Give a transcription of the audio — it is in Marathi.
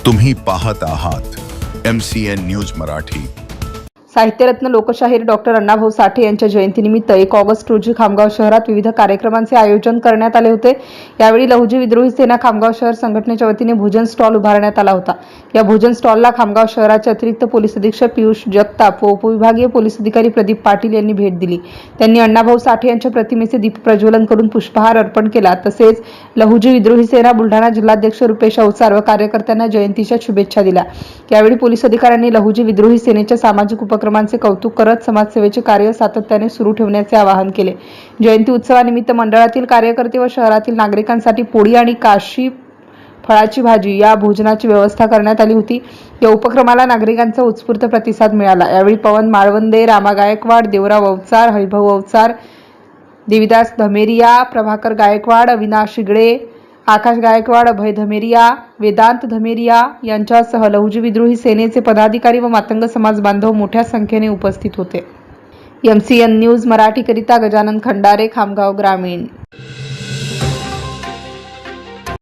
तुम्ही पाहत आहात MCN न्यूज मराठी। साहित्यरत्न लोकशाहीर डॉक्टर अण्णाभाऊ साठे यांच्या जयंतीनिमित्त 1 ऑगस्ट रोजी खामगाव शहरात विविध कार्यक्रमांचे आयोजन करण्यात आले होते। यावेळी लहुजी विद्रोही सेना खामगाव शहर संघटनेच्या वतीने भोजन स्टॉल उभारण्यात आला होता। या भोजन स्टॉलला खामगाव शहराचे अतिरिक्त पोलीस अधीक्षक पियुष जगताप व उपविभागीय पोलीस अधिकारी प्रदीप पाटील यांनी भेट दिली। त्यांनी अण्णाभाऊ साठे यांच्या प्रतिमेचे दीप प्रज्वलन करून पुष्पहार अर्पण केला। तसेच लहुजी विद्रोही सेना बुलढाणा जिल्हाध्यक्ष रुपेश अवचार व कार्यकर्त्यांना जयंतीच्या शुभेच्छा दिल्या। यावेळी पोलीस अधिकाऱ्यांनी लहुजी विद्रोही सेनेच्या सामाजिक उपक्रमांचे कौतुक करत समाजसेवेचे कार्य सातत्याने सुरू ठेवण्याचे आवाहन केले। जयंती उत्सवानिमित्त मंडळातील कार्यकर्ते व शहरातील नागरिकांसाठी पोळी आणि काशी फळाची भाजी या भोजनाची व्यवस्था करण्यात आली होती। या उपक्रमाला नागरिकांचा उत्स्फूर्त प्रतिसाद मिळाला। यावेळी पवन माळवंदे, रामा गायकवाड, देवराव अवचार, हरिभाऊ अवचार, देविदास धमेरिया, प्रभाकर गायकवाड, अविनाश शिगळे, आकाश गायकवाड, अभय धमेरिया, वेदांत धमेरिया यांच्यासह लहुजी विद्रोही सेनेचे पदाधिकारी व मातंग समाज बांधव मोठ्या संख्येने उपस्थित होते। MCN न्यूज मराठीकरिता गजानन खंडारे, खामगाव ग्रामीण।